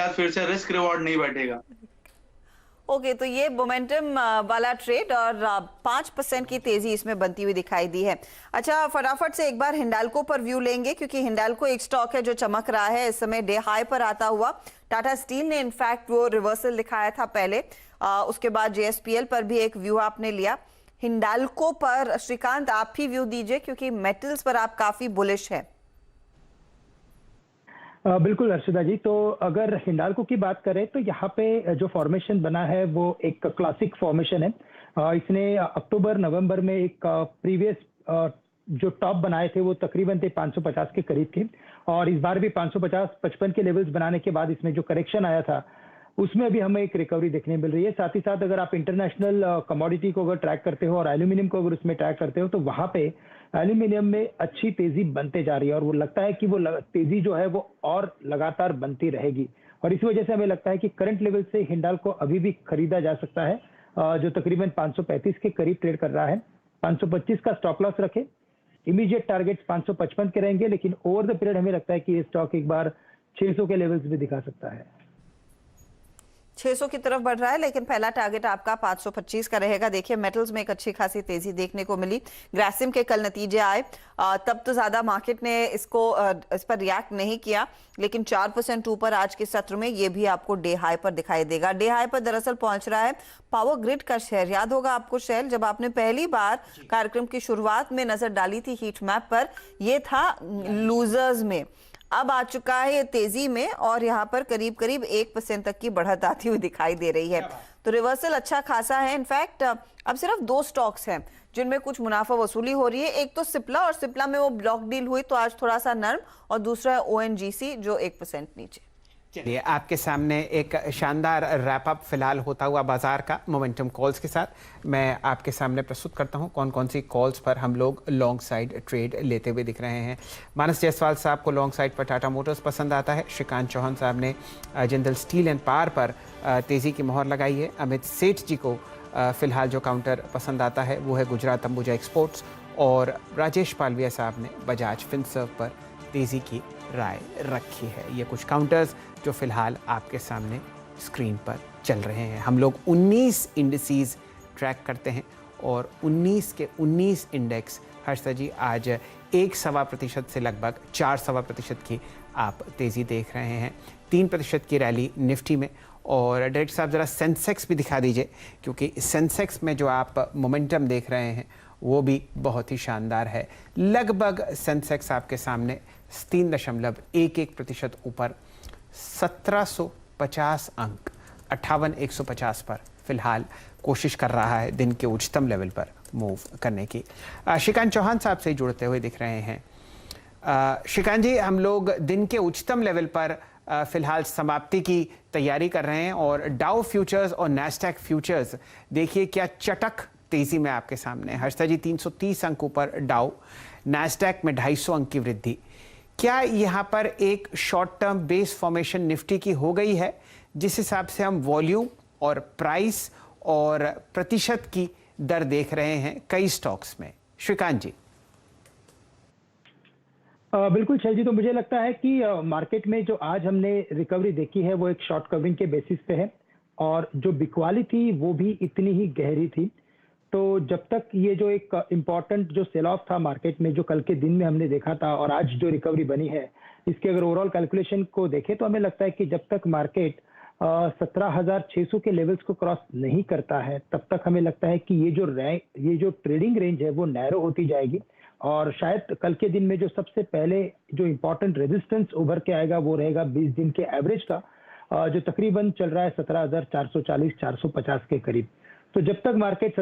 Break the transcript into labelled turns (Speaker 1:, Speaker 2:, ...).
Speaker 1: बाद फिर से रिस्क रिवॉर्ड नहीं बैठेगा।
Speaker 2: ओके, तो ये मोमेंटम वाला ट्रेड और 5% की तेजी इसमें बनती हुई दिखाई दी है। अच्छा, फटाफट से एक बार हिंडाल्को पर व्यू लेंगे, क्योंकि हिंडाल्को एक स्टॉक है जो चमक रहा है इस समय डे हाई पर आता हुआ। टाटा स्टील ने इनफैक्ट वो रिवर्सल दिखाया था पहले, उसके बाद जेएसपीएल पर भी एक व्यू आपने लिया। हिंडाल्को पर श्रीकांत आप ही व्यू दीजिए, क्योंकि मेटल्स पर आप काफी बुलिश है।
Speaker 3: बिल्कुल हर्षिता जी, तो अगर हिंडाल्को की बात करें तो यहाँ पे जो फॉर्मेशन बना है वो एक क्लासिक फॉर्मेशन है। इसने अक्टूबर नवंबर में एक प्रीवियस जो टॉप बनाए थे वो तकरीबन थे 550 के करीब के, और इस बार भी 550-55 के लेवल्स बनाने के बाद इसमें जो करेक्शन आया था उसमें भी हमें एक रिकवरी देखने मिल रही है। साथ ही साथ अगर आप इंटरनेशनल कमोडिटी को अगर ट्रैक करते हो और एल्यूमिनियम को अगर उसमें ट्रैक करते हो तो वहां पे एल्यूमिनियम में अच्छी तेजी बनते जा रही है, और वो लगता है कि वो तेजी जो है वो और लगातार बनती रहेगी। और इस वजह से हमें लगता है कि करंट लेवल से हिंडाल्को अभी भी खरीदा जा सकता है, जो तकरीबन 535 के करीब ट्रेड कर रहा है। 525 का स्टॉप लॉस रखे, इमीडिएट टारगेट्स 555 के रहेंगे, लेकिन ओवर द पीरियड हमें लगता है कि ये स्टॉक एक बार 600 के लेवल्स भी दिखा सकता है।
Speaker 2: 600 की तरफ बढ़ रहा है, लेकिन पहला टारगेट आपका 525 का रहेगा। देखिए, मेटल्स में एक अच्छी खासी तेजी देखने को मिली। ग्रासिम के कल नतीजे आए, तब तो ज्यादा मार्केट ने इस पर रिएक्ट नहीं किया, लेकिन 4% ऊपर आज के सत्र में ये भी आपको डे हाई पर दिखाई देगा। डे हाई पर दरअसल पहुंच रहा है पावर ग्रिड का शेयर। याद होगा आपको शेयर, जब आपने पहली बार कार्यक्रम की शुरुआत में नजर डाली थी हीट मैप पर, यह था लूजर्स में। अब आ चुका है ये तेजी में, और यहाँ पर करीब करीब 1% तक की बढ़त आती हुई दिखाई दे रही है। तो रिवर्सल अच्छा खासा है। इनफैक्ट अब सिर्फ 2 स्टॉक्स हैं जिनमें कुछ मुनाफा वसूली हो रही है। एक तो सिप्ला, और सिप्ला में वो ब्लॉक डील हुई तो आज थोड़ा सा नर्म, और दूसरा है ओएनजीसी जो 1% नीचे।
Speaker 4: चलिए, आपके सामने एक शानदार रैप अप फिलहाल होता हुआ बाजार का मोमेंटम कॉल्स के साथ मैं आपके सामने प्रस्तुत करता हूं कौन कौन सी कॉल्स पर हम लोग लॉन्ग साइड ट्रेड लेते हुए दिख रहे हैं। मानस जायसवाल साहब को लॉन्ग साइड पर टाटा मोटर्स पसंद आता है। श्रीकांत चौहान साहब ने जिंदल स्टील एंड पावर पर तेज़ी की मोहर लगाई है। अमित सेठ जी को फिलहाल जो काउंटर पसंद आता है वो है गुजरात अंबुजा एक्सपोर्ट्स, और राजेश पालविया साहब ने बजाज फिनसर्व पर तेज़ी की राय रखी है। ये कुछ काउंटर्स जो फिलहाल आपके सामने स्क्रीन पर चल रहे हैं। हम लोग 19 इंडिसेस ट्रैक करते हैं, और 19 के 19 इंडेक्स हर्षा जी आज 1.25% से लगभग 4.25% की आप तेज़ी देख रहे हैं। 3% की रैली निफ्टी में। और डायरेक्टर साहब ज़रा सेंसेक्स भी दिखा दीजिए, क्योंकि सेंसेक्स में जो आप मोमेंटम देख रहे हैं वो भी बहुत ही शानदार है। लगभग सेंसेक्स आपके सामने 3.11% ऊपर 1750 अंक 58,150 पर फिलहाल कोशिश कर रहा है दिन के उच्चतम लेवल पर मूव करने की। श्रीकांत चौहान साहब से जुड़ते हुए दिख रहे हैं। श्रीकांत जी, हम लोग दिन के उच्चतम लेवल पर फिलहाल समाप्ति की तैयारी कर रहे हैं, और डाउ फ्यूचर्स और नैस्डैक फ्यूचर्स देखिए क्या चटक तेजी में आपके सामने। हर्षा जी 330 अंक ऊपर डाउ, नैस्डैक में 250 अंक की वृद्धि। क्या यहाँ पर एक short term base formation Nifty की हो गई है, जिस हिसाब से हम वॉल्यूम और प्राइस और प्रतिशत की दर देख रहे हैं कई स्टॉक्स में? श्रीकांत जी।
Speaker 3: बिल्कुल शैल जी, तो मुझे लगता है कि मार्केट में जो आज हमने रिकवरी देखी है वो एक शॉर्ट कवरिंग के बेसिस पे है, और जो बिकवाली थी वो भी इतनी ही गहरी थी। तो जब तक ये जो एक इम्पॉर्टेंट जो सेल ऑफ था मार्केट में, जो कल के दिन में हमने देखा था, और आज जो रिकवरी बनी है, इसके अगर ओवरऑल कैलकुलेशन को देखें तो हमें लगता है कि जब तक मार्केट 17,600 के लेवल्स को क्रॉस नहीं करता है तब तक हमें लगता है कि ये जो ट्रेडिंग रेंज है वो नैरो होती जाएगी, और शायद कल के दिन में जो सबसे पहले जो इम्पोर्टेंट रेजिस्टेंस उभर के आएगा वो रहेगा 20 दिन के एवरेज का, जो तकरीबन चल रहा है 17,440-450 के करीब। तो जब तक मार्केट